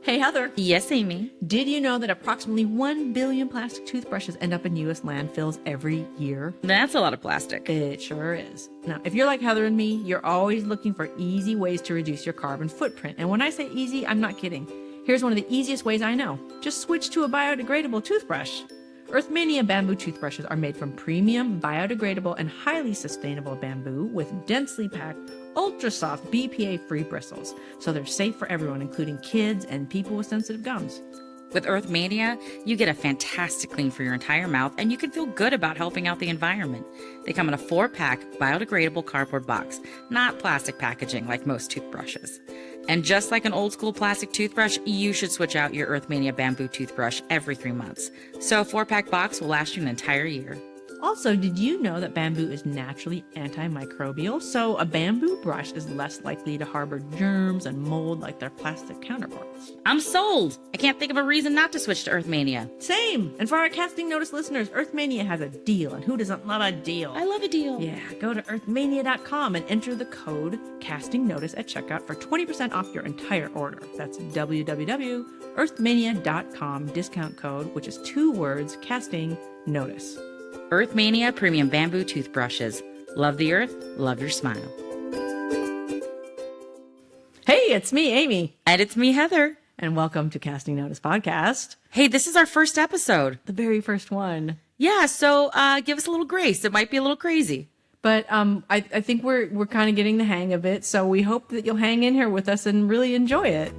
Hey, Heather. Yes, Amy. Did you know that approximately 1 billion plastic toothbrushes end up in U.S. landfills every year? That's a lot of plastic. It sure is. Now, if you're like Heather and me, you're always looking for easy ways to reduce your carbon footprint. And when I say easy, I'm not kidding. Here's one of the easiest ways I know. Just switch to a biodegradable toothbrush. Earthmania bamboo toothbrushes are made from premium, biodegradable, and highly sustainable bamboo with densely packed, ultra-soft, BPA-free bristles. So they're safe for everyone, including kids and people with sensitive gums. With Earthmania, you get a fantastic clean for your entire mouth, and you can feel good about helping out the environment. They come in a 4-pack biodegradable cardboard box, not plastic packaging like most toothbrushes. And just like an old school plastic toothbrush, you should switch out your Earthmania bamboo toothbrush every 3 months. So a 4-pack box will last you an entire year. Also, did you know that bamboo is naturally antimicrobial? So a bamboo brush is less likely to harbor germs and mold like their plastic counterparts. I'm sold! I can't think of a reason not to switch to Earthmania. Same! And for our Casting Notice listeners, Earthmania has a deal, and who doesn't love a deal? I love a deal. Yeah, go to earthmania.com and enter the code Casting Notice at checkout for 20% off your entire order. That's www.earthmania.com, discount code, which is 2 words, Casting Notice. Earthmania premium bamboo toothbrushes. Love the earth, love your smile. Hey, it's me, Amy. And it's me, Heather. And welcome to Casting Notice Podcast. Hey, this is our first episode. The very first one. Yeah, so give us a little grace. It might be a little crazy. But I think we're kind of getting the hang of it, so we hope that you'll hang in here with us and really enjoy it.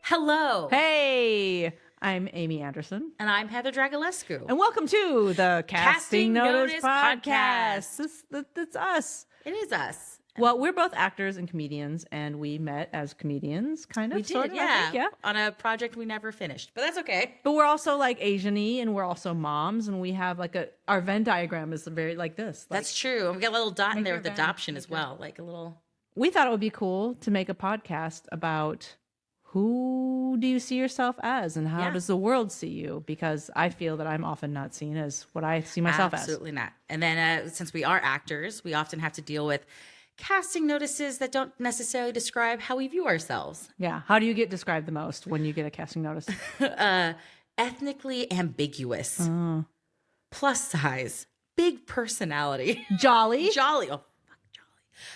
Hello. Hey, I'm Amy Anderson. And I'm Heather Dragulescu. And welcome to the Casting Notice Podcast. Podcast. That's us. It is us. Well, we're both actors and comedians, and we met as comedians, kind of, We did, sort of, yeah. I think, yeah. On a project we never finished, but that's okay. But we're also like Asian-y, and we're also moms, and we have like our Venn diagram is very like this. Like, That's true. And we got a little dot in there your with Venn, adoption as well, like a little. we thought it would be cool to make a podcast about who do you see yourself as and how Yeah. does the world see you? Because I feel that I'm often not seen as what I see myself Absolutely not. And then since we are actors, we often have to deal with casting notices that don't necessarily describe how we view ourselves. as. Yeah. How do you get described the most when you get a casting notice? Ethnically ambiguous, plus size, big personality, Jolly. jolly. Oh, fuck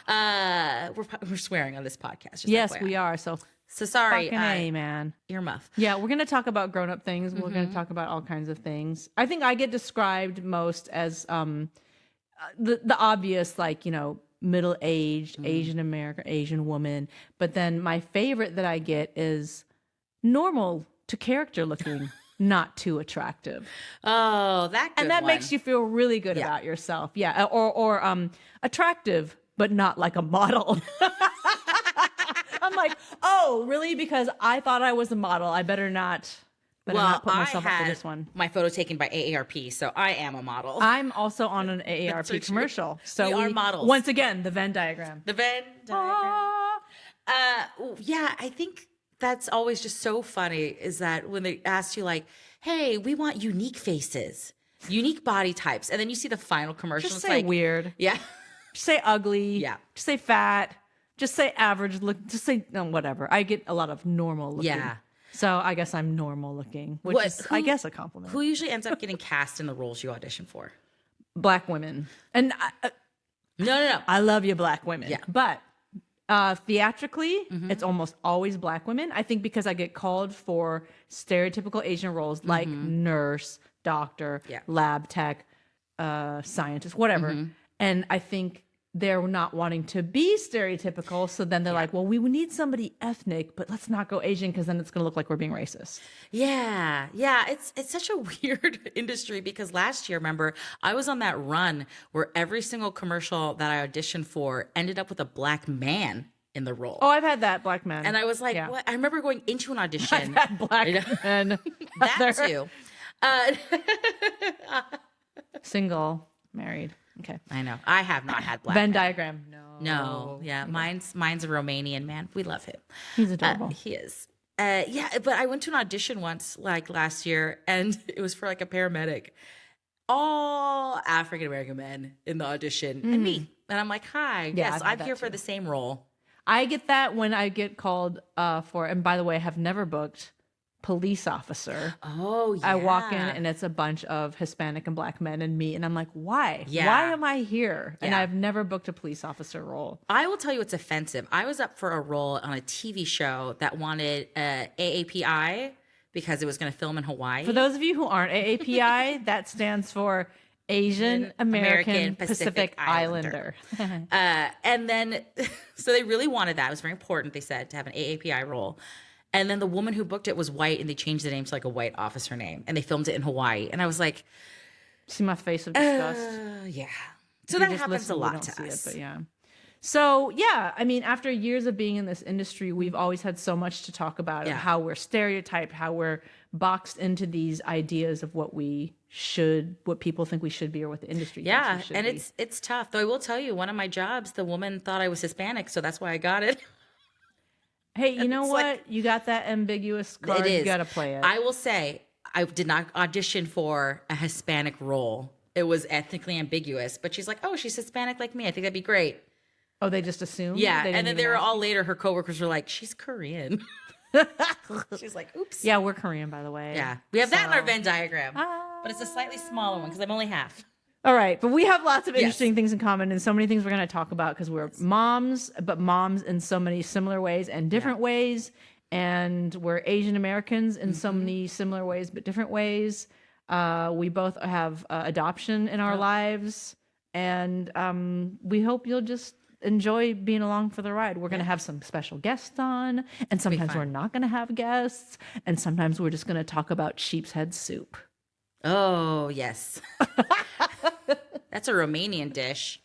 jolly. We're swearing on this podcast. Just Yes, FYI. we are. So So sorry, fucking A, man. earmuff. Yeah, we're going to talk about grown-up things. We're going to talk about all kinds of things. I think I get described most as the obvious, like, you know, middle-aged, Asian American, Asian woman. But then my favorite that I get is normal to character looking, not too attractive. Oh, that good And that one. makes you feel really good Yeah. about yourself. Yeah, or attractive, but not like a model. I'm like, oh, really? Because I thought I was a model. I better not put myself up for this one. my photo taken by AARP, so I am a model. I'm also on an AARP so true. commercial. So We are models. Once again, the Venn diagram. The Venn diagram. Yeah, I think that's always just so funny is that when they ask you like, hey, we want unique faces, unique body types. And then you see the final commercial. Just it's say like, weird. yeah. Just say ugly. Yeah. Just say fat. Just say average look. Just say whatever. I get a lot of normal looking. Yeah. So I guess I'm normal looking, which is, I guess, a compliment. Who usually ends up getting cast in the roles you audition for? Black women. And No. I love you, black women. Yeah. But theatrically, it's almost always black women. I think because I get called for stereotypical Asian roles like nurse, doctor, Yeah. lab tech, scientist, whatever. And I think they're not wanting to be stereotypical. So then they're like, well, we need somebody ethnic, but let's not go Asian because then it's going to look like we're being racist. Yeah. It's such a weird industry because last year, remember, I was on that run where every single commercial that I auditioned for ended up with a black man in the role. Oh, I've had that, black men. And I was like, Yeah. what? I remember going into an audition. That black men. That too. Single, married. Okay. I know. I have not had black Venn men. diagram. No. Yeah. Mine's a Romanian man. We love him. He's adorable. He is. Yeah, but I went to an audition once, like last year, and it was for like a paramedic. All African American men in the audition, and me. And I'm like, hi, Yeah, yes, I've had I'm that here for too. the same role. I get that when I get called for, and by the way, I have never booked police officer. Oh, yeah. I walk in and it's a bunch of Hispanic and Black men and me, and I'm like, why? Yeah. Why am I here? And Yeah. I've never booked a police officer role. I will tell you it's offensive. I was up for a role on a TV show that wanted AAPI because it was going to film in Hawaii. For those of you who aren't, AAPI, that stands for Asian American Pacific Islander. And then, so they really wanted that. It was very important, they said, to have an AAPI role. And then the woman who booked it was white, and they changed the name to like a white officer name, and they filmed it in Hawaii. And I was like, see my face of disgust. Yeah. So If you that just happens listen, a we lot don't to see us. it, but yeah. So yeah, I mean, after years of being in this industry, we've always had so much to talk about of how we're stereotyped, how we're boxed into these ideas of what we should, what people think we should be, or what the industry thinks we should And be. it's tough. Though I will tell you, one of my jobs, the woman thought I was Hispanic, so that's why I got it. Hey, you know it's what? like- You got that ambiguous card. It is. You got to play it. I will say, I did not audition for a Hispanic role. It was ethnically ambiguous, but she's like, oh, she's Hispanic like me. I think that'd be great. Oh, they just assumed? Yeah. They didn't And then even they were ask all later, her coworkers were like, she's Korean. She's like, oops. Yeah, we're Korean, by the way. Yeah. We have that in our So- Venn diagram, but it's a slightly smaller one because I'm only half. All right, but we have lots of interesting things in common and so many things we're going to talk about because we're moms, but moms in so many similar ways and different ways. And we're Asian Americans in so many similar ways, but different ways. We both have adoption in our lives. And we hope you'll just enjoy being along for the ride. We're going to have some special guests on, and sometimes we're not going to have guests. And sometimes we're just going to talk about sheep's head soup. Oh, yes. That's a Romanian dish.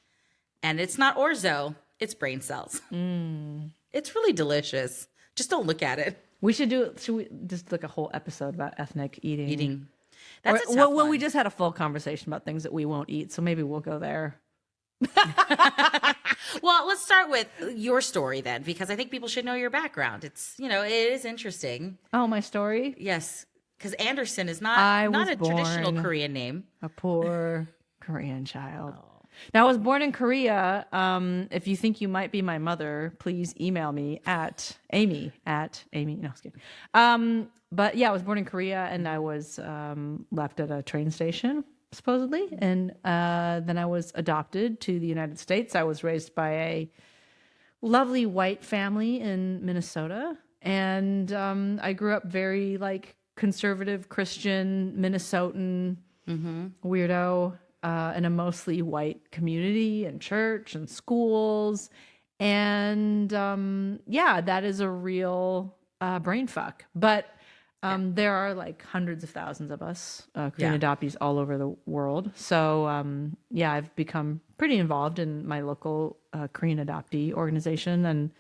And it's not orzo, it's brain cells. It's really delicious. Just don't look at it. Should we just like a whole episode about ethnic eating? That's a tough well, one. we just had a full conversation about things that we won't eat, so maybe we'll go there. Well, let's start with your story then, because I think people should know your background. It's, it is interesting. Oh, my story? Yes, because Anderson is not was a traditional born Korean name. A poor Korean child. Now, I was born in Korea. If you think you might be my mother, please email me at Amy. No, just kidding. But yeah, I was born in Korea, and I was left at a train station, supposedly. And then I was adopted to the United States. I was raised by a lovely white family in Minnesota. And I grew up very conservative Christian Minnesotan weirdo in a mostly white community and church and schools. And that is a real brain fuck. But there are hundreds of thousands of us Korean adoptees all over the world. So I've become pretty involved in my local Korean adoptee organization, and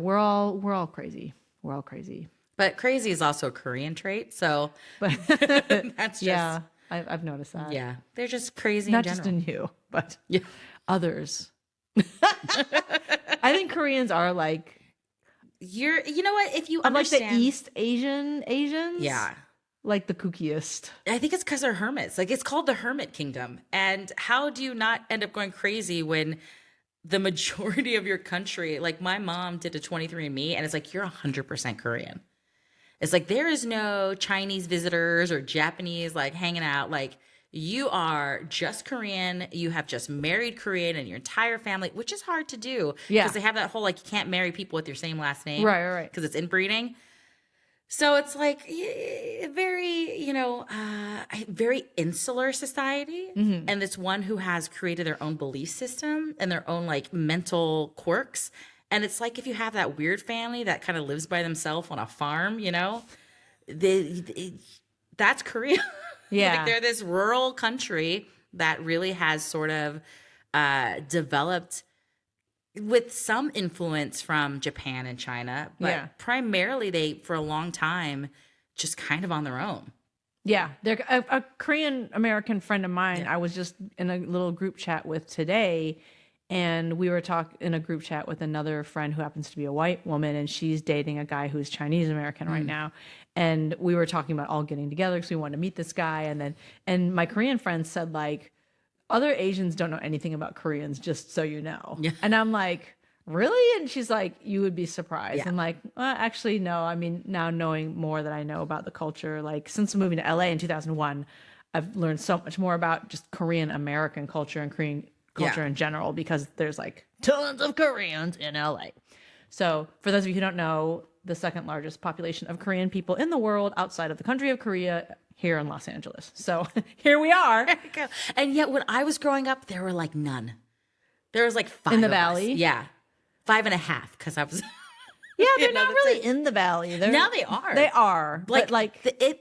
we're all crazy. We're all crazy. But crazy is also a Korean trait, so But that's just yeah, I've noticed that. yeah, they're just crazy. Not in just general. in you, but others. I think Koreans are You know what? If you I'm like understand, the East Asians. yeah. Like the kookiest. I think it's because they're hermits. It's called the Hermit Kingdom. And how do you not end up going crazy when the majority of your country, my mom did a 23andMe, and it's you're 100% Korean. It's there is no Chinese visitors or Japanese hanging out. You are just Korean. You have just married Korean and your entire family, which is hard to do. Yeah. Because they have that whole you can't marry people with your same last name. Right. Because it's inbreeding. So it's very, very insular society. Mm-hmm. And it's one who has created their own belief system and their own mental quirks. And it's if you have that weird family that kind of lives by themselves on a farm, that's Korea. Yeah. They're this rural country that really has sort of developed with some influence from Japan and China, but primarily they, for a long time, just kind of on their own. Yeah. They're a Korean American friend of mine. I was just in a little group chat with today, and we were talking in a group chat with another friend who happens to be a white woman, and she's dating a guy who's Chinese American right now. And we were talking about all getting together because we wanted to meet this guy. And my Korean friend said other Asians don't know anything about Koreans, just so you know. Yeah. And I'm like, really? And she's like, you would be surprised. Yeah. I'm like, well, actually, no. I mean, now knowing more that I know about the culture, like since moving to LA in 2001, I've learned so much more about just Korean American culture and Korean culture in general, because there's like tons of Koreans in LA. So for those of you who don't know, the second largest population of Korean people in the world outside of the country of Korea, here in Los Angeles. So here we are. And yet when I was growing up, there were like none. There was like 5 In the of us. valley? Yeah. 5.5, because I was... Yeah, they're not really in the valley. Now they are. They are. But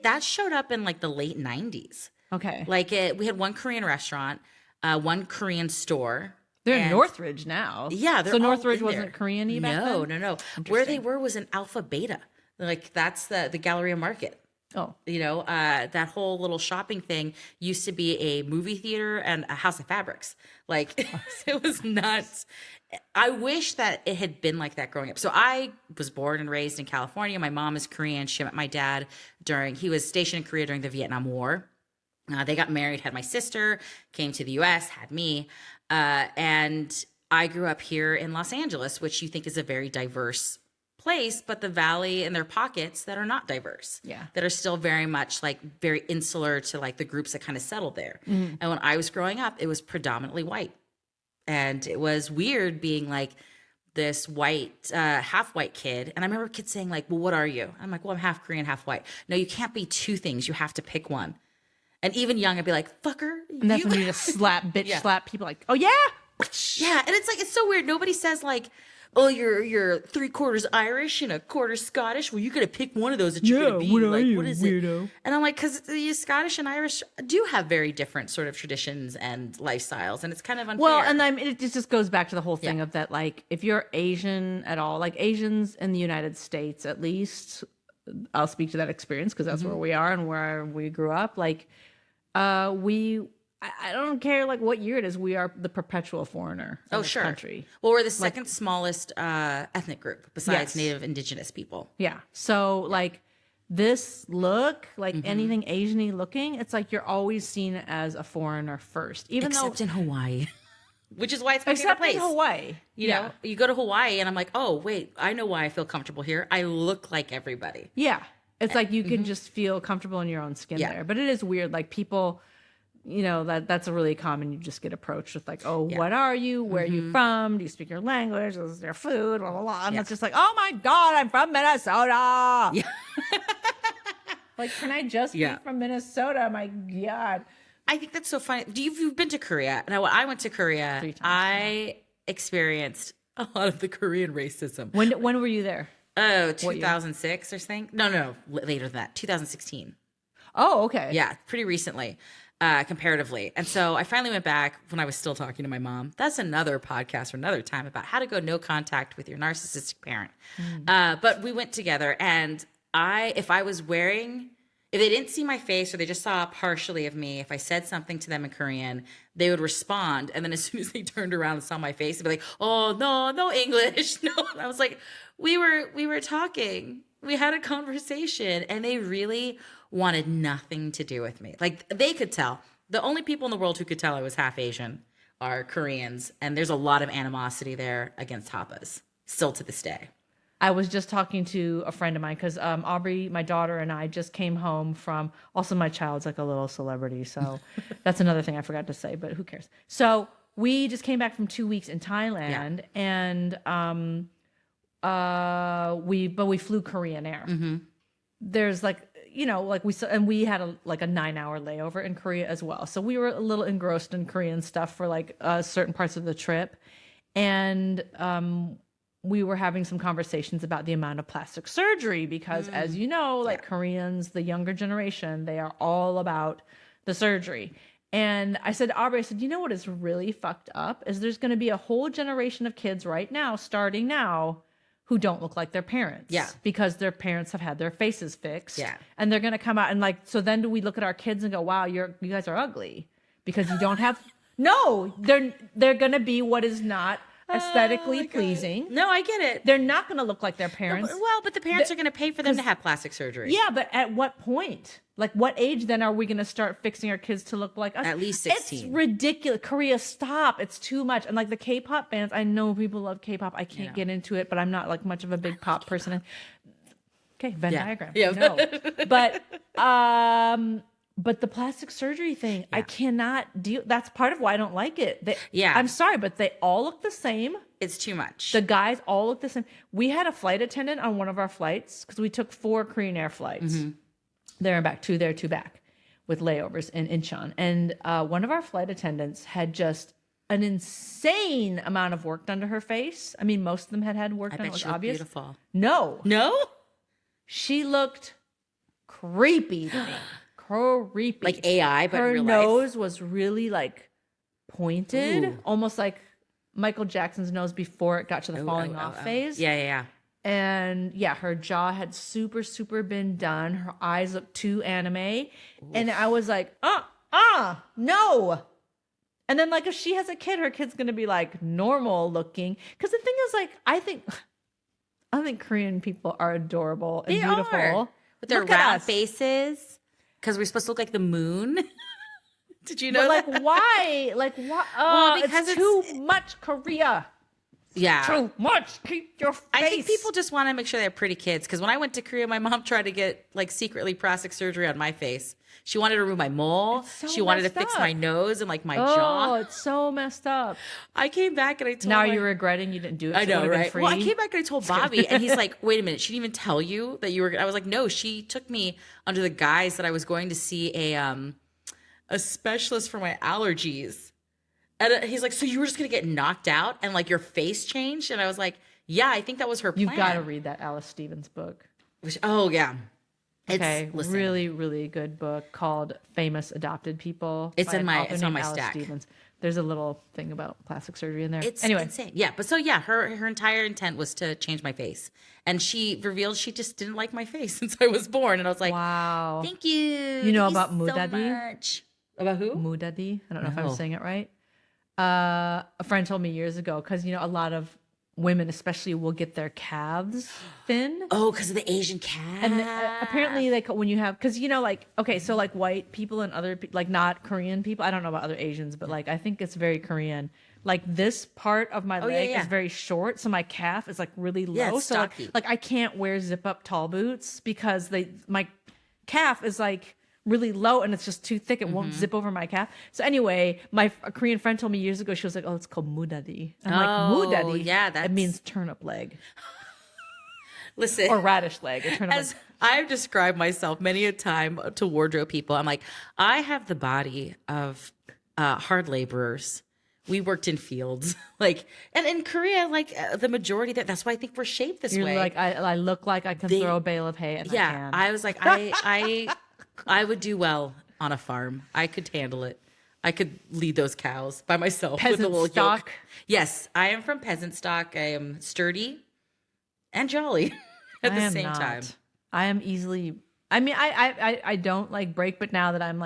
that showed up in like the late 90s. Okay. Like we had one Korean restaurant, one Korean store. They're in Northridge now. Yeah. So Northridge wasn't Korean-y back then? No. Where they were was in Alpha Beta. Like that's the Galleria Market. Oh. You know, that whole little shopping thing used to be a movie theater and a house of fabrics. Like it was nuts. I wish that it had been like that growing up. So I was born and raised in California. My mom is Korean. She met my dad he was stationed in Korea during the Vietnam War. They got married, had my sister, came to the U.S., had me. And I grew up here in Los Angeles, which you think is a very diverse place, but the valley and their pockets that are not diverse. Yeah. That are still very much like very insular to like the groups that kind of settled there. Mm-hmm. And when I was growing up, it was predominantly white. And it was weird being like this white, half white kid. And I remember kids saying like, well, what are you? I'm like, well, I'm half Korean, half white. No, you can't be two things. You have to pick one. And even young, I'd be like, fucker. And that's when you just slap people like, oh, yeah? Yeah. And it's like, it's so weird. Nobody says like, oh, you're 3/4 Irish and 1/4 Scottish. Well, you got to pick one of those that you're going to be. What like, are you, what is weirdo? It? And I'm like, because the Scottish and Irish do have very different sort of traditions and lifestyles. And it's kind of unfair. Well, and it just goes back to the whole thing of that, like, if you're Asian at all, like Asians in the United States, at least, I'll speak to that experience because that's where we are and where we grew up. Like, I don't care like what year it is. We are the perpetual foreigner in this country. Well, we're the second smallest ethnic group besides Native Indigenous people. Yeah. So like this look, like anything Asian-y looking, it's like you're always seen as a foreigner first. Except in Hawaii. Which is why it's my favorite place. Except in Hawaii. You know, you go to Hawaii and I'm like, oh, wait, I know why I feel comfortable here. I look like everybody. Yeah. It's like you can just feel comfortable in your own skin there. But it is weird. Like people... You know, that's a really common, you just get approached with like, oh, what are you? Where are you from? Do you speak your language? Is there food? Blah, blah, blah. And it's just like, oh my God, I'm from Minnesota. Yeah. Like, can I just be from Minnesota? My God. I think that's so funny. You've been to Korea. Now, when I went to Korea, 3 times, I experienced a lot of the Korean racism. When were you there? Oh, 2006 or something? No, later than that. 2016. Oh, okay. Yeah, pretty recently. Comparatively. And so I finally went back when I was still talking to my mom. That's another podcast for another time about how to go no contact with your narcissistic parent. But we went together and if they didn't see my face or they just saw partially of me, if I said something to them in Korean, they would respond. And then as soon as they turned around and saw my face, they'd be like, oh, no English. No. And I was like, we were talking. We had a conversation and they really wanted nothing to do with me. Like they could tell. The only people in the world who could tell I was half Asian are Koreans. And there's a lot of animosity there against Tapas still to this day. I was just talking to a friend of mine because Aubrey, my daughter, and I just came home from, also my child's like a little celebrity. So that's another thing I forgot to say, but who cares? So we just came back from 2 weeks in Thailand and we flew Korean Air. There's like, you know, like we had a 9-hour layover in Korea as well. So we were a little engrossed in Korean stuff for like certain parts of the trip. And we were having some conversations about the amount of plastic surgery because as you know, like Koreans, the younger generation, they are all about the surgery. And I said, Aubrey, you know what is really fucked up is there's going to be a whole generation of kids right now, starting now, who don't look like their parents. Yeah. Because their parents have had their faces fixed. Yeah. And they're going to come out and like, so then do we look at our kids and go, wow, you guys are ugly because you don't have, no, they're going to be what is not aesthetically pleasing. No, I get it. They're not going to look like their parents. But the parents are going to pay for them to have plastic surgery. Yeah, but at what point? Like, what age then are we going to start fixing our kids to look like us? At least 16. It's ridiculous. Korea, stop. It's too much. And like the K-pop bands, I know people love K-pop. I can't get into it, but I'm not like much of a big pop person. Okay, Venn diagram. Yeah. No. But the plastic surgery thing, I cannot deal. That's part of why I don't like it. I'm sorry, but they all look the same. It's too much. The guys all look the same. We had a flight attendant on one of our flights because we took 4 Korean Air flights. There and back, 2 there, 2 back, with layovers in Incheon. And one of our flight attendants had just an insane amount of work done to her face. I mean, most of them had work done. It was obvious. Beautiful. No. She looked creepy to me. Creepy. Like AI, but her in real nose life. was really like pointed, almost like Michael Jackson's nose before it got to the falling off phase. Yeah. And yeah, her jaw had super been done. Her eyes looked too anime. And I was like, no. And then like if she has a kid, her kid's gonna be like normal looking. Because the thing is, like, I think Korean people are adorable and beautiful. Are. With their round faces. Because we're supposed to look like the moon. Did you know that? Like, why? Like, why? Oh, because it's too much Korea. Yeah. Too much. Keep your face. I think people just want to make sure they have pretty kids. Because when I went to Korea, my mom tried to get, like, secretly plastic surgery on my face. She wanted to remove my mole. She wanted to fix my nose and, like, my jaw. Oh, it's so messed up. I came back and I told Now you're regretting you didn't do it. I know, right? Well, I came back and I told Bobby, and he's like, wait a minute, she didn't even tell you that you were... I was like, no, she took me under the guise that I was going to see a specialist for my allergies. And he's like, so you were just going to get knocked out and, like, your face changed? And I was like, yeah, I think that was her plan. You've got to read that Alice Stevens book. Yeah. Okay, really, really good book called Famous Adopted People. It's on my Alice stack. Stevens. There's a little thing about plastic surgery in there. It's anyway. Insane. Yeah, but so yeah, her entire intent was to change my face. And she revealed she just didn't like my face since I was born. And I was like, wow. Thank you. You know about Mudadi? So much. About who? Mudadi. I don't know if I'm saying it right. A friend told me years ago, because, you know, a lot of women especially will get their calves thin. Oh, because of the Asian calf. And apparently, like, when you have, because, you know, like, okay, so like white people and other like not Korean people, I don't know about other Asians, but like I think it's very Korean. Like this part of my leg is very short, so my calf is like really low. It's so like I can't wear zip up tall boots because my calf is like really low and it's just too thick. It won't zip over my calf. So anyway, a Korean friend told me years ago, she was like, oh, it's called mudadi. I'm like, mudadi? Yeah, it means turnip leg. Listen. Or radish leg. Or turnip leg. I've described myself many a time to wardrobe people. I'm like, I have the body of hard laborers. We worked in fields. Like, and in Korea, like the majority that's why I think we're shaped this way. You're like, I look like I can throw a bale of hay and I can. I was like, I would do well on a farm. I could handle it. I could lead those cows by myself with a little stock. yoke. Yes, I am from peasant stock. I am sturdy and jolly at the same time. I am easily. I mean, I don't like break, but now that I'm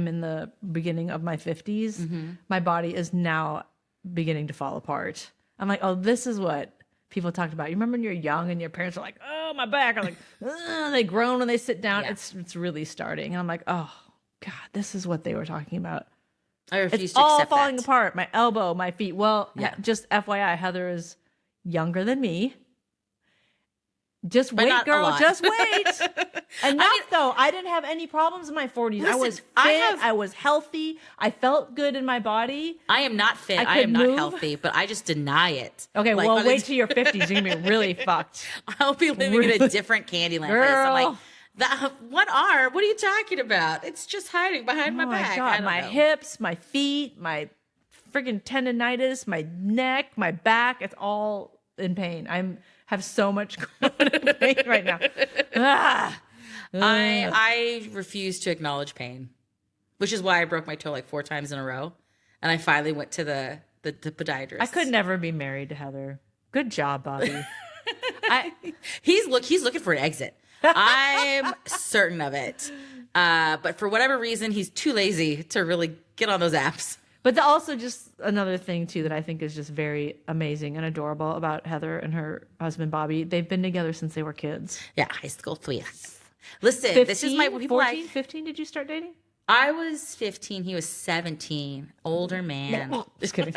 in the beginning of my 50s, my body is now beginning to fall apart. I'm like, oh, this is what people talked about. You remember when you're young and your parents are like, oh, my back, or like, they groan when they sit down. Yeah. It's really starting. And I'm like, oh God, this is what they were talking about. I refuse it's to all accept falling that. apart. My elbow, my feet. Well, just FYI, Heather is younger than me. Just wait, girl. Just wait. Though. I didn't have any problems in my 40s. Listen, I was fit. I was healthy. I felt good in my body. I am not fit. I am not healthy, but I just deny it. Okay, like, well, wait till your 50s. You're going to be really fucked. I'll be living in a different Candyland place. I'm like, what are you talking about? It's just hiding behind my back. God, my hips, my feet, my friggin' tendonitis, my neck, my back. It's all in pain. Have so much pain right now. I refuse to acknowledge pain, which is why I broke my toe like 4 times in a row, and I finally went to the podiatrist. I could never be married to Heather. Good job, Bobby. He's looking for an exit. I'm certain of it, but for whatever reason, he's too lazy to really get on those apps. But also just another thing too that I think is just very amazing and adorable about Heather and her husband Bobby. They've been together since they were kids. Yeah, high school sweets. Listen, 15, this is my people 14, like. 15. Did you start dating? I was 15. He was 17. Older man. Just kidding.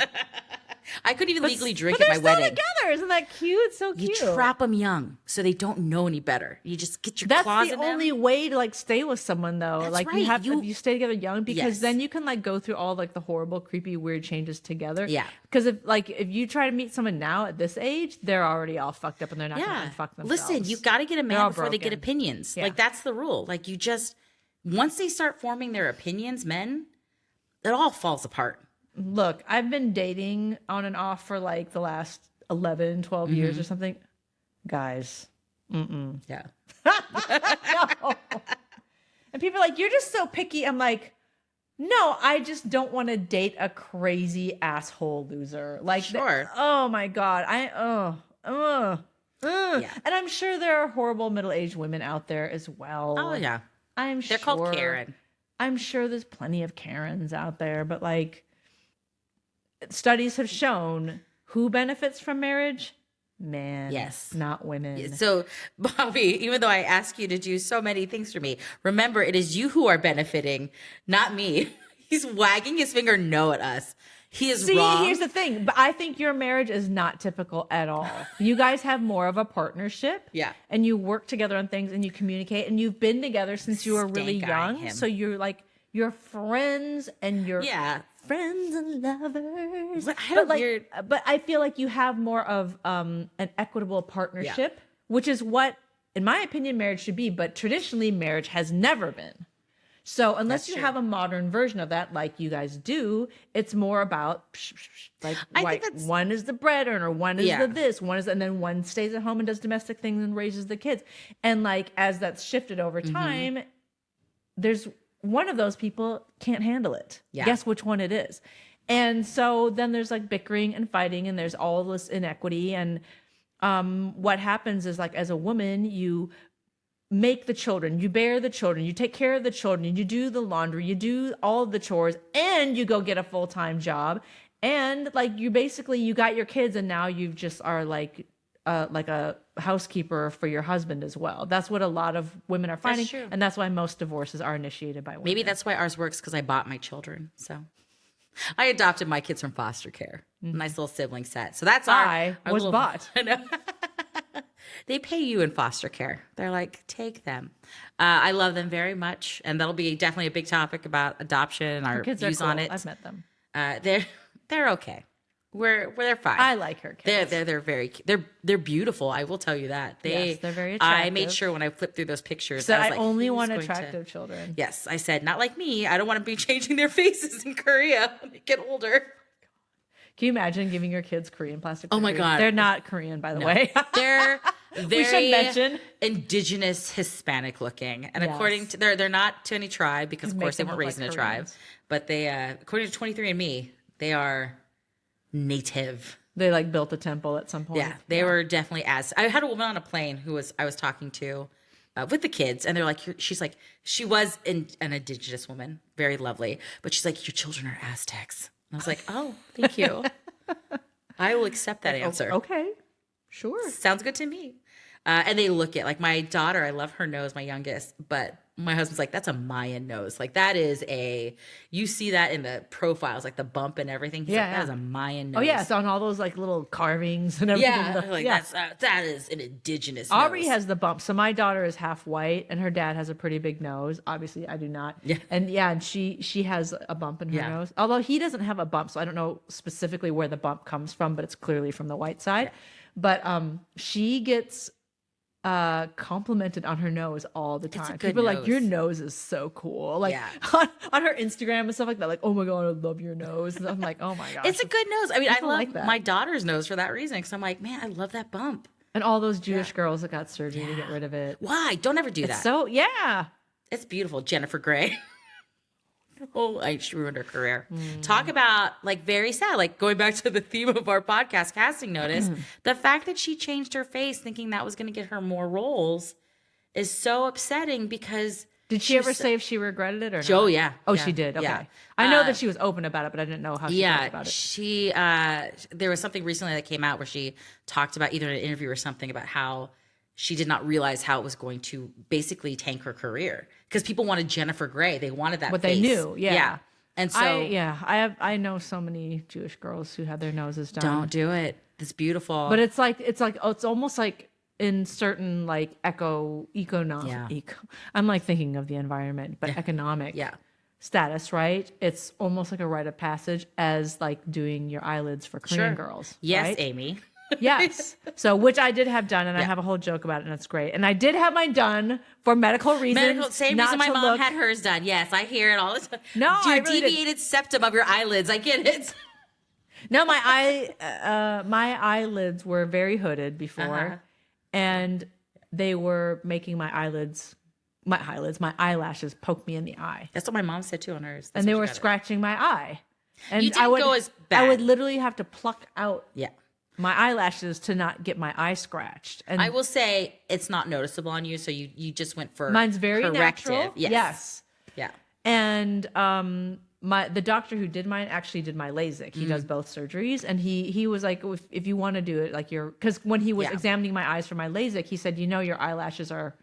I couldn't even legally drink but at my they're still wedding. together. Isn't that cute? It's so You cute. trap them young so they don't know any better. You just get your That's claws the in them. only way to like stay with someone though. That's like right. you have if you stay together young because Yes. then you can like go through all like the horrible, creepy, weird changes together. Yeah. Because if you try to meet someone now at this age, they're already all fucked up and they're not Yeah. gonna fuck themselves. Listen, you got to get a They're all man before they get broken. opinions. Yeah. Like that's the rule. Like you just once they start forming their opinions, men, it all falls apart. Look, I've been dating on and off for like the last 11, 12 years or something. Guys. Yeah. No. And people are like, you're just so picky. I'm like, no, I just don't want to date a crazy asshole loser. Like, Sure. Oh my God. Yeah. And I'm sure there are horrible middle-aged women out there as well. Oh yeah. They're called Karen. I'm sure there's plenty of Karens out there, but like studies have shown who benefits from marriage? Men. Yes. Not women. So, Bobby, even though I ask you to do so many things for me, remember it is you who are benefiting, not me. He's wagging his finger no at us. He is wrong. Here's the thing. But I think your marriage is not typical at all. You guys have more of a partnership. Yeah. And you work together on things and you communicate and you've been together since you were really Stank eye young. him. So you're friends and you're Yeah. friends and lovers. But I had a weird- but I feel like you have more of an equitable partnership, which is what, in my opinion, marriage should be. But traditionally, marriage has never been. So unless That's you true. have a modern version of that, like you guys do, it's more about like I think that's- one is the bread earner, one is Yeah. the this, one is, and then one stays at home and does domestic things and raises the kids. And like as that's shifted over Mm-hmm. time, there's one of those people can't handle it. Yeah. Guess which one it is. And so then there's like bickering and fighting, and there's all this inequity. And what happens is like as a woman, you make the children, you bear the children, you take care of the children, you do the laundry, you do all of the chores, and you go get a full-time job. And like you got your kids, and now you just are like a housekeeper for your husband as well. That's what a lot of women are finding. true. And that's why most divorces are initiated by women. Maybe that's why ours works because I bought my children. So I adopted my kids from foster care. Nice little sibling set. So that's I our was little, bought. I know. They pay you in foster care. They're like, take them. I love them very much, and that'll be definitely a big topic about adoption and our Kids are views cool. on it. I've met them. They're okay. They're fine. I like her kids. They're very they're beautiful. I will tell you that. Yes, they're very I made attractive. sure when I flipped through those pictures, So I was I like, only who's want going to- attractive children. Yes, I said not like me. I don't want to be changing their faces in Korea when they get older. Can you imagine giving your kids Korean plastic? Oh my surgery? God. They're not Korean, by the way. They're very should mention. indigenous Hispanic looking, and Yes. according to they're not to any tribe because of Make course they them weren't look raised like in a tribe, Koreans. but they according to 23andMe they are native. They like built a temple at some point. Yeah, they were definitely as. I had a woman on a plane who I was talking to with the kids, and they're like, she's like, she was an indigenous woman, very lovely, but she's like, your children are Aztecs. And I was like, oh, thank you. I will accept that answer. Okay. Sure. Sounds good to me. And they look at like my daughter. I love her nose, my youngest, but my husband's like, that's a Mayan nose. Like that is you see that in the profiles, like the bump and everything. He's like, that is a Mayan nose. Oh yeah, it's on all those like little carvings and everything. Yeah, like that is an indigenous Aubrey nose. has the bump. So my daughter is half white, and her dad has a pretty big nose. Obviously, I do not. Yeah. And she has a bump in her Yeah. nose. Although he doesn't have a bump, so I don't know specifically where the bump comes from, but it's clearly from the white side. But she gets complimented on her nose all the time. a good People are like, nose. your nose is so cool. Like Yeah. on her Instagram and stuff like that. Like, oh my God, I love your nose. And I'm like, oh my gosh. It's a good nose. I mean, I People love like that. my daughter's nose for that reason. Because I'm like, man, I love that bump. And all those Jewish girls that got surgery to get rid of it. Why? Don't ever do that. So yeah. It's beautiful. Jennifer Grey. She ruined her career. Talk about like very sad. Like going back to the theme of our podcast, casting notice, the fact that she changed her face thinking that was going to get her more roles is so upsetting because Did she ever say if she regretted it or not? Oh, yeah. Oh, Yeah. she did. Okay. Yeah. I know that she was open about it, but I didn't know how she felt about it. She, there was something recently that came out where she talked about either in an interview or something about how she did not realize how it was going to basically tank her career because people wanted Jennifer Grey. They wanted that What face. they knew. Yeah. And so I know so many Jewish girls who had their noses done. don't do it. It's beautiful. But it's almost like in certain like I'm like thinking of the environment, but economic status, right? It's almost like a rite of passage as like doing your eyelids for Korean girls. Yes, right? Amy. Yes. So, which I did have done, and I have a whole joke about it, and it's great. And I did have mine done for medical reasons. Same reason my mom had hers done. Yes, I hear it all the time. No, your deviated septum of your eyelids. I get it. No, my eyelids were very hooded before, and they were making my eyelashes poke me in the eye. That's what my mom said too on hers. And they were scratching my eye. And you didn't go as bad. I would literally have to pluck out Yeah. my eyelashes to not get my eye scratched. And I will say it's not noticeable on you, so you just went for mine's very corrective. natural. Yes. Yeah. And the doctor who did mine actually did my LASIK. He does both surgeries, and he was like, if you want to do it, like because when he was examining my eyes for my LASIK, he said, your eyelashes are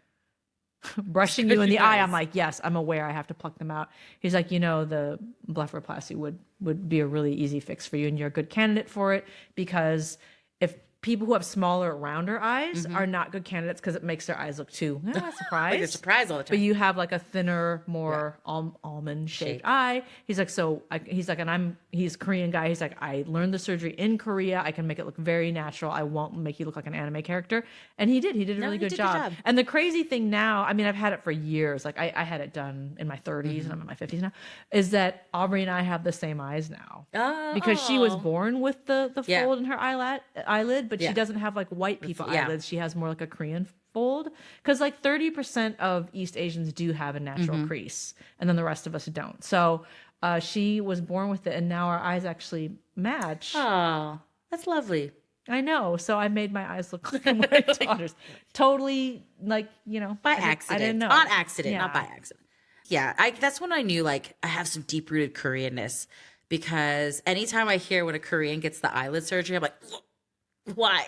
brushing you in the eye. I'm like, yes, I'm aware I have to pluck them out. He's like, the blepharoplasty would be a really easy fix for you, and you're a good candidate for it because if people who have smaller, rounder eyes are not good candidates because it makes their eyes look too surprised. Like a surprise all the time. But you have like a thinner, more almond shaped eye. He's like, he's a Korean guy. He's like, I learned the surgery in Korea. I can make it look very natural. I won't make you look like an anime character. And he did. He did a really good job. And the crazy thing now, I mean, I've had it for years. Like I had it done in my 30s and I'm in my 50s now, is that Aubrey and I have the same eyes now. Because she was born with the fold in her eyelid, but she doesn't have like white people eyelids. She has more like a Korean fold because like 30% of East Asians do have a natural crease and then the rest of us don't. So she was born with it and now our eyes actually match. Oh, that's lovely. I know. So I made my eyes look like my daughter's. Totally like, by accident. I didn't know. On accident, not by accident. Yeah, that's when I knew like I have some deep-rooted Koreanness because anytime I hear when a Korean gets the eyelid surgery, I'm like, why?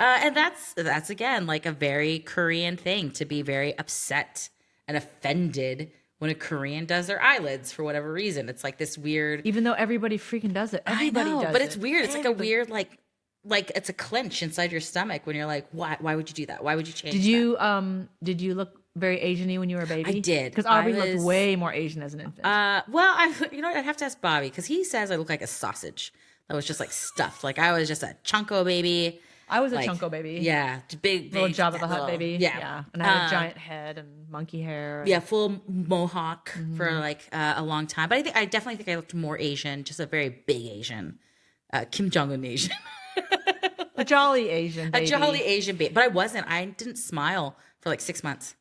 And that's again like a very Korean thing to be very upset and offended when a Korean does their eyelids for whatever reason. It's like this weird, even though everybody freaking does it. Everybody does but it's weird. It's like a weird like it's a clench inside your stomach when you're like, why would you do that? Why would you change that? Did you look very Asian-y when you were a baby? I did. Because Aubrey looked way more Asian as an infant. Well, I'd have to ask Bobby because he says I look like a sausage that was just like stuffed. Like I was just a chunko baby. I was a chunko baby. Yeah, big little Jabba the Hutt baby. Yeah, and I had a giant head and monkey hair. Yeah, full mohawk for like a long time. But I definitely think I looked more Asian, just a very big Asian, Kim Jong-un Asian. A jolly Asian baby. A jolly Asian baby. But I wasn't. I didn't smile for like 6 months.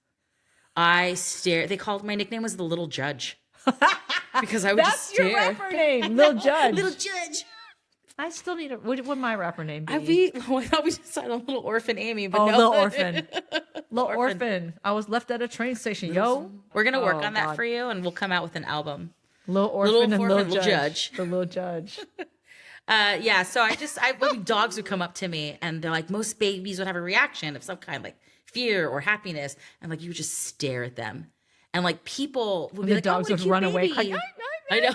I stared. They called my nickname was the Little Judge because I would just stare. That's your rapper name, Little Judge. Little Judge. I still need what would my rapper name be? I thought we just said a Little Orphan Amy, but no. Little Orphan. Little Orphan. I was left at a train station, yo. We're gonna work on that for you, and we'll come out with an album. Little Orphan and Little Judge. The Little Judge. Yeah, so when dogs would come up to me and they're like, most babies would have a reaction of some kind, like fear or happiness, and like you would just stare at them, and like people would be like, dogs would run away, crying, I know,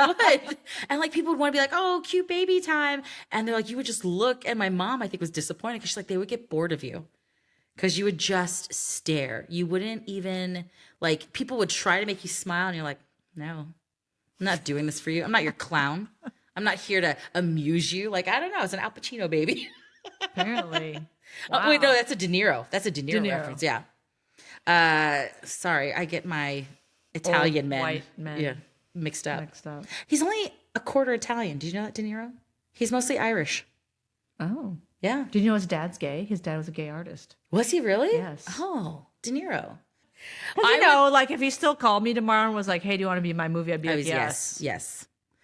would. And like people would want to be like, oh, cute baby time, and they're like, you would just look, and my mom I think was disappointed because she's like, they would get bored of you because you would just stare. You wouldn't even like people would try to make you smile, and you're like, no, I'm not doing this for you. I'm not your clown. I'm not here to amuse you. Like, I don't know. It's an Al Pacino baby. Apparently. Wow. Oh, wait, no, that's a De Niro. That's a De Niro reference. Yeah. Sorry, I get my Italian white men mixed up. He's only a quarter Italian. Did you know that, De Niro? He's mostly Irish. Oh. Yeah. Did you know his dad's gay? His dad was a gay artist. Was he really? Yes. Oh, De Niro. Because like if he still called me tomorrow and was like, hey, do you want to be in my movie? I'd be like, yes.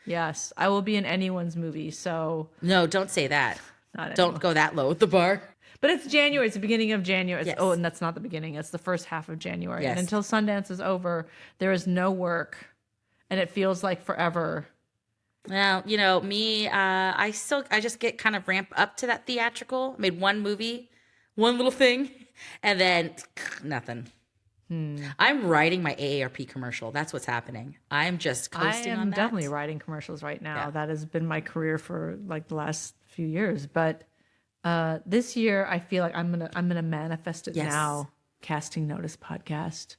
Yes, I will be in anyone's movie. So no, don't say that. Not Don't anymore. go that low with the bar. But it's January. It's the beginning of January. Yes. Oh, and that's not the beginning. It's the first half of January. Yes. And until Sundance is over, there is no work. And it feels like forever. Well, you know, me, I just get kind of ramp up to that theatrical. Made one movie, one little thing, and then nothing. I'm writing my AARP commercial. That's what's happening. I'm just coasting on I am that. definitely writing commercials right now. Yeah. That has been my career for like the last few years. But this year, I feel like I'm gonna manifest it Yes. now. Casting Notice podcast.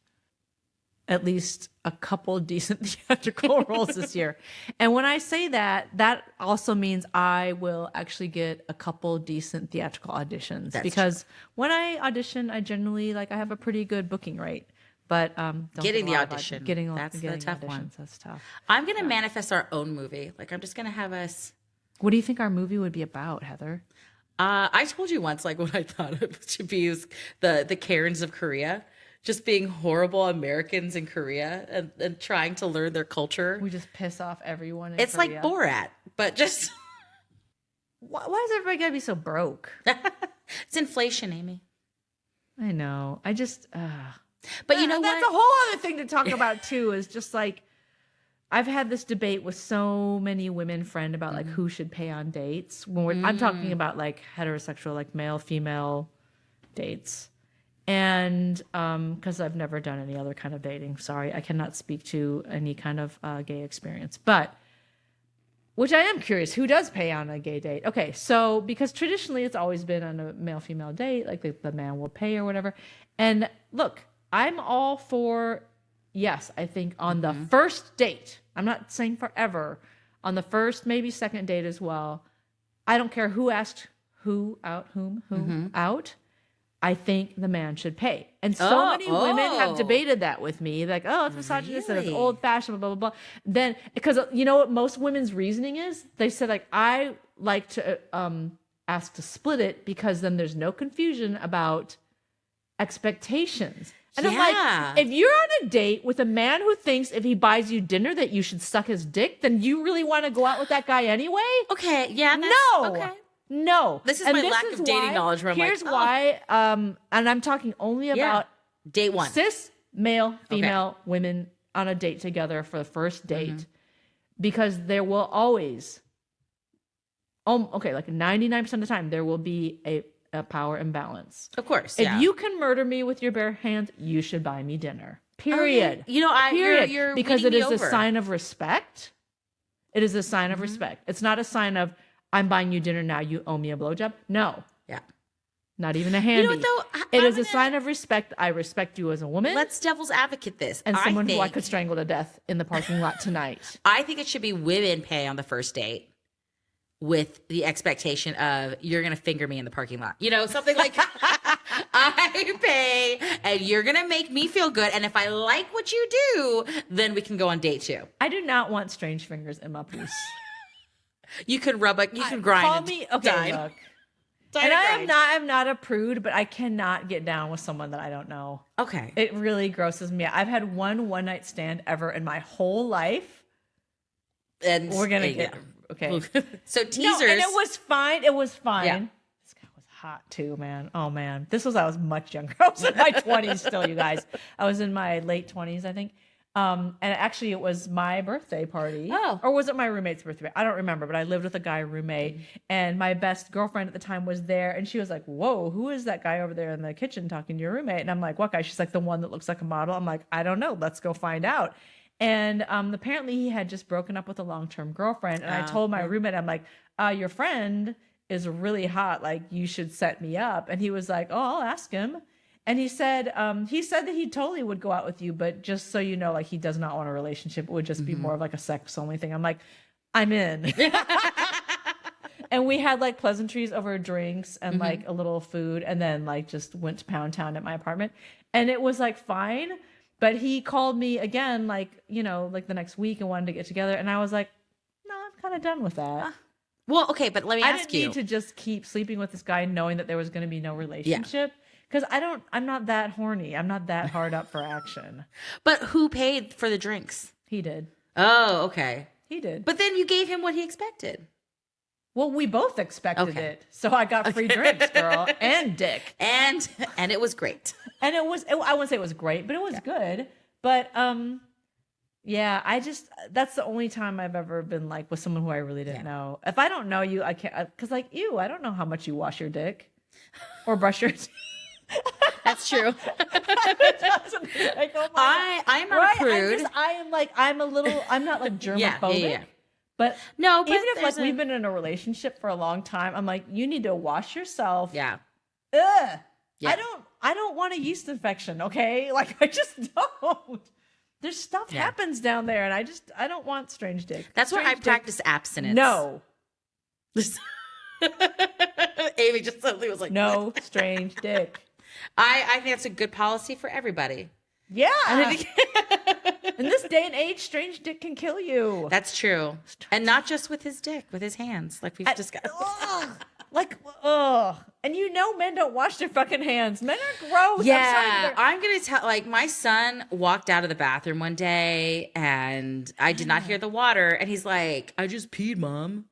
At least a couple decent theatrical roles this year. And when I say that, that also means I will actually get a couple decent theatrical auditions. That's because when I audition, I generally I have a pretty good booking rate. But don't Getting get a the lot of audition. That's the tough one. That's tough. I'm going to manifest our own movie. Like, I'm just going to have us. What do you think our movie would be about, Heather? I told you once, like, what I thought it should be is the Karens of Korea. Just being horrible Americans in Korea and trying to learn their culture. We just piss off everyone in It's Korea. like Borat, but just... Why is everybody gotta be so broke? It's inflation, Amy. I know. I just... But you know that's what? a whole other thing to talk about, too, is just like... I've had this debate with so many women friend about like who should pay on dates. When I'm talking about like heterosexual, like male, female dates. And because I've never done any other kind of dating. Sorry, I cannot speak to any kind of gay experience. But, which I am curious, who does pay on a gay date? Okay, so because traditionally it's always been on a male-female date, like the man will pay or whatever. And look, I'm all for, yes, I think on the first date, I'm not saying forever, on the first, maybe second date as well, I don't care who asked who out, who out. I think the man should pay. And so many women have debated that with me. Like, oh, it's misogynist and it's Really? old fashioned, blah, blah, blah. Then, because you know what most women's reasoning is? They said, like, I like to ask to split it because then there's no confusion about expectations. And I'm Yeah. like, if you're on a date with a man who thinks if he buys you dinner that you should suck his dick, then you really want to go out with that guy anyway? Okay, yeah. No. Okay. No. This is And my lack of dating knowledge where I'm like, here's oh. why, and I'm talking only about Date one. cis, male, female women on a date together for the first date. Because there will always, like 99% of the time, there will be a power imbalance. Of course, If you can murder me with your bare hands, you should buy me dinner. Period. Okay. You know, Period. you're because winning it me is over. a sign of respect. It is a sign of respect. It's not a sign of, I'm buying you dinner now, you owe me a blowjob. No, Yeah. not even a handy. You know what, though? It I'm is a gonna- sign of respect. I respect you as a woman Let's devil's advocate this. and someone who I think, could strangle to death in the parking lot tonight. I think it should be women pay on the first date with the expectation of you're going to finger me in the parking lot. You know, something like I pay and you're going to make me feel good. And if I like what you do, then we can go on date two. I do not want strange fingers in my piece. You can you can grind. Call and me, okay, dine. look. Dine And and grind. I'm not a prude, but I cannot get down with someone that I don't know. Okay. It really grosses me out. I've had one night stand ever in my whole life. And We're going to get, okay. So teasers. No, and it was fine. It was fine. Yeah. This guy was hot too, man. Oh man, I was much younger. I was in my 20s still, you guys. I was in my late 20s, I think. And actually, it was my birthday party. Oh. Or was it my roommate's birthday? I don't remember, but I lived with a guy roommate, and my best girlfriend at the time was there, and she was like, "Whoa, who is that guy over there in the kitchen talking to your roommate?" And I'm like, "What guy?" She's like, "The one that looks like a model." I'm like, "I don't know. Let's go find out." And apparently, he had just broken up with a long-term girlfriend, and I told my roommate, I'm like, "Your friend is really hot. Like, you should set me up." And he was like, "Oh, I'll ask him." And he said that he totally would go out with you, but just so you know, like he does not want a relationship. It would just be more of like a sex only thing. I'm like, I'm in. And we had like pleasantries over drinks and like a little food, and then like just went to Pound Town at my apartment. And it was like fine. But he called me again, like, you know, like the next week and wanted to get together. And I was like, no, I'm kind of done with that. Well, okay, but let me I ask didn't you. need to just keep sleeping with this guy knowing that there was going to be no relationship. Because I'm not that horny. I'm not that hard up for action. But who paid for the drinks? He did. Oh, okay. He did. But then you gave him what he expected. Well, we both expected Okay. it, so I got free drinks, girl, and dick. And it was great. And I wouldn't say it was great, but it was good. But yeah, that's the only time I've ever been like with someone who I really didn't know. If I don't know you, I can't, because like you, I don't know how much you wash your dick or brush your teeth. That's true. Like, oh my I'm not a prude. I'm not like germophobic. Yeah. But No, but even if like there's we've been in a relationship for a long time, I'm like, you need to wash yourself. Yeah. Ugh. Yeah. I don't want a yeast infection, okay? Like I just don't. There's stuff happens down there, and I don't want strange dick. That's why I Strange dick- practice abstinence. No. Amy just suddenly was like, No strange dick. I think that's a good policy for everybody. Yeah. In this day and age, strange dick can kill you. That's true. And not just with his dick, with his hands, like we've discussed. Ugh. And you know men don't wash their fucking hands. Men are gross. Yeah, I'm going to tell, like, my son walked out of the bathroom one day and I did not hear the water. And he's like, I just peed, Mom.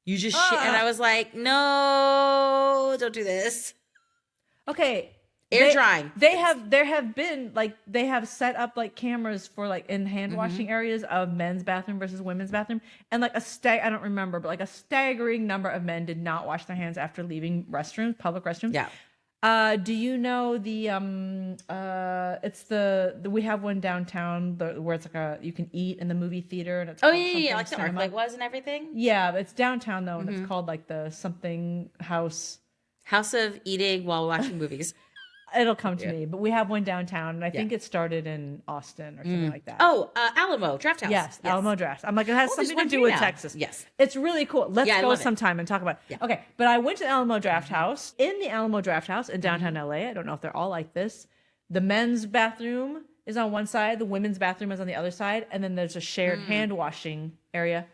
You just shit. And I was like, no, don't do this. Okay. Air drying. They have set up like cameras for like in hand washing areas of men's bathroom versus women's bathroom. And like I don't remember, but like a staggering number of men did not wash their hands after leaving restrooms, public restrooms. Yeah. Do you know the it's the we have one downtown where it's like you can eat in the movie theater and it's called something like the cinema. ArcLight was and everything. Yeah, it's downtown though, and it's called like the something house. House of eating while watching movies. It'll come to me, but we have one downtown, and I think it started in Austin or something like that. Oh, Alamo Draft House. Yes, Alamo Draft. I'm like, it has something to one do here with now. Texas. Yes. It's really cool. Let's I go love it. sometime and talk about it. Yeah. Okay, but I went to the Alamo Draft House. In the Alamo Draft House in downtown LA, I don't know if they're all like this. The men's bathroom is on one side, the women's bathroom is on the other side, and then there's a shared hand washing area.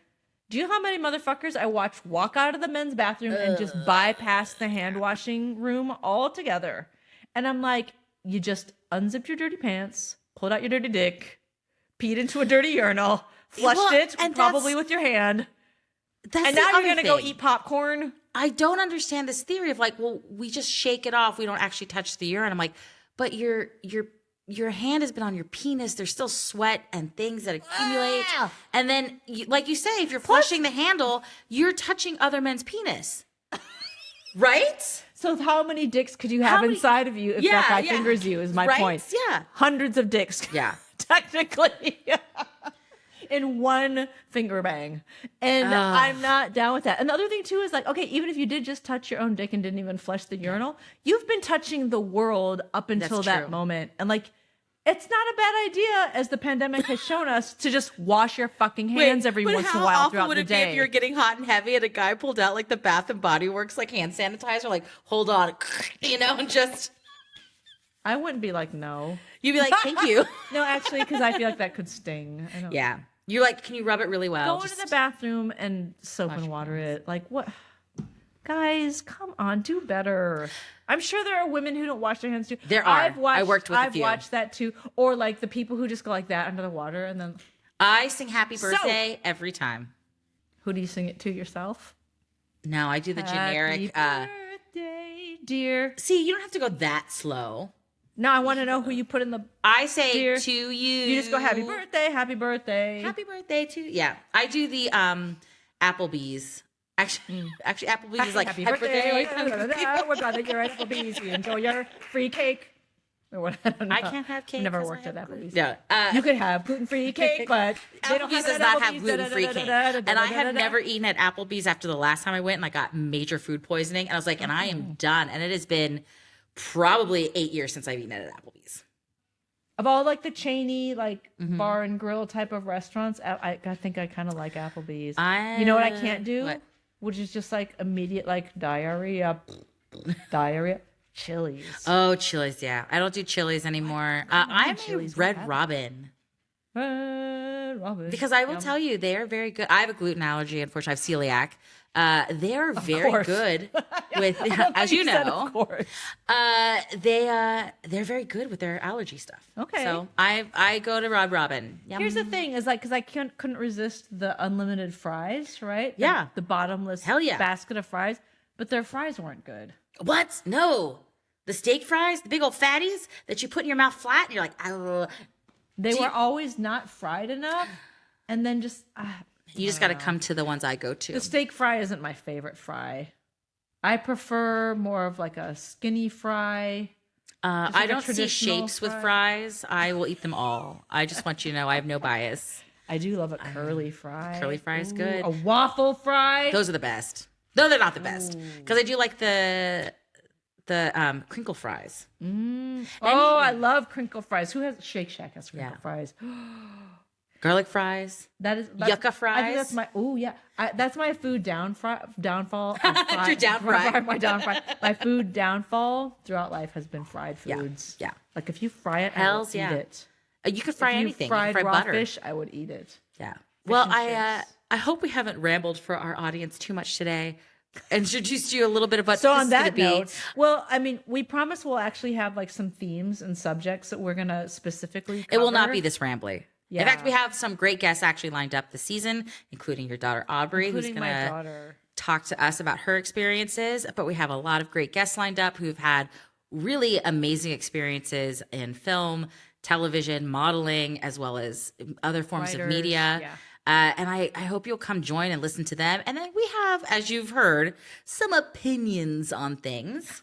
Do you know how many motherfuckers I watched walk out of the men's bathroom and just bypass the hand washing room altogether? And I'm like, you just unzipped your dirty pants, pulled out your dirty dick, peed into a dirty urinal, flushed it, and probably with your hand. That's And the now you're other going to go thing. eat popcorn? I don't understand this theory of like, well, we just shake it off. We don't actually touch the urine. I'm like, but your hand has been on your penis. There's still sweat and things that accumulate. And then, like you say, if you're flushing the handle, you're touching other men's penis. Right? So how many dicks could you have inside of you if that guy fingers you is my point. Yeah. Hundreds of dicks. Yeah. Technically. In one finger bang. And I'm not down with that. And the other thing too is like, okay, even if you did just touch your own dick and didn't even flush the urinal, you've been touching the world up until That's that true. moment. And like, it's not a bad idea, as the pandemic has shown us, to just wash your fucking hands every once in a while throughout the day. If you're getting hot and heavy and a guy pulled out like the Bath and Body Works like hand sanitizer, like, hold on, and just... I wouldn't be like, no. You'd be like, thank you. No, actually, because I feel like that could sting. I don't Yeah. You're like, can you rub it really well? Go into the bathroom and soap and water it. Like, what? Guys, come on, do better. I'm sure there are women who don't wash their hands too. There are. I worked with a I've few. watched that too. Or like the people who just go like that under the water and then... I sing happy birthday every time. Who do you sing it to, yourself? No, I do the generic... Happy birthday, dear. See, you don't have to go that slow. No, I want to know who you put in the... I say Dear. to you. You just go, happy birthday, happy birthday. Happy birthday to... Yeah. I do the Applebee's. Actually, Applebee's is like, happy birthday. We're glad that you're at Applebee's. We enjoy your free cake. Or what, I don't know. I can't have cake. I've never 'cause worked I at have Applebee's. gluten. You could have gluten-free cake, but they don't Applebee's have does it at not have Applebee's. gluten-free cake. And I have never eaten at Applebee's after the last time I went, and I got major food poisoning. And I was like, and I am done. And it has been probably 8 years since I've eaten at Applebee's. Of all like the chainy, like bar and grill type of restaurants, I think I kind of like Applebee's. You know what I can't do? What? Which is just like immediate like diarrhea. Chili's. Oh, Chili's, yeah. I don't do Chili's anymore. I'm Chili's. a Red Robin. Robin. Because I will tell you, they are very good. I have a gluten allergy, unfortunately. I have celiac. They're very course. good. with, as you said, know, of course. they're very good with their allergy stuff. Okay. So I go to Rob Robin. Yum. Here's the thing is like, because I couldn't resist the unlimited fries, right? Yeah. The bottomless Hell yeah. basket of fries, but their fries weren't good. What? No. The steak fries, the big old fatties that you put in your mouth flat, and you're like, oh. They were always not fried enough, and then just... You just got to come to the ones I go to. The steak fry isn't my favorite fry. I prefer more of like a skinny fry. Like I a don't see traditional shapes with fry. fries. I will eat them all. I just want you to know I have no bias. I do love a curly fry. Curly fry is Ooh, good. A waffle fry. Those are the best. No, they're not the best. Because I do like the crinkle fries. Oh, I love crinkle fries. Who has Shake Shack has crinkle fries? Garlic fries. That's yucca fries. I think that's my that's my food downfall. Your down fry. My food downfall throughout life has been fried foods. Yeah. Like if you fry it, Hells I will yeah. eat it. You could fry If you anything. fried you can fry raw butter. fish, I would eat it. Yeah. Well, and I hope we haven't rambled for our audience too much today. Introduced you a little bit about So this on is that gonna be. note, well, I mean, we promise we'll actually have like some themes and subjects that we're gonna specifically cover. It will not be this rambly. Yeah. In fact, we have some great guests actually lined up this season, including your daughter Aubrey, Including who's my going to daughter. talk to us about her experiences. But we have a lot of great guests lined up who've had really amazing experiences in film, television, modeling, as well as other forms of Writers, media. yeah. And I hope you'll come join and listen to them. And then we have, as you've heard, some opinions on things.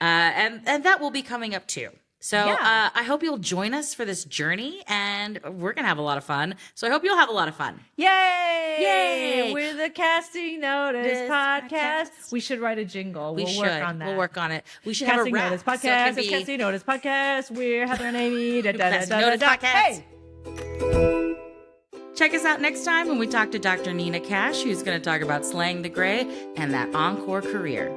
And that will be coming up too. So Yeah. I hope you'll join us for this journey, and we're going to have a lot of fun. So I hope you'll have a lot of fun. Yay! Yay! We're the Casting Notice This podcast. podcast. We should write a jingle. We We'll should. work on that. We'll work on it. We should have Casting a rap. Notice So it podcast. can It's be Casting Notice podcast. We're Heather and Amy. Casting Notice podcast. Hey! Check us out next time when we talk to Dr. Nina Cash, who's going to talk about slaying the gray and that encore career.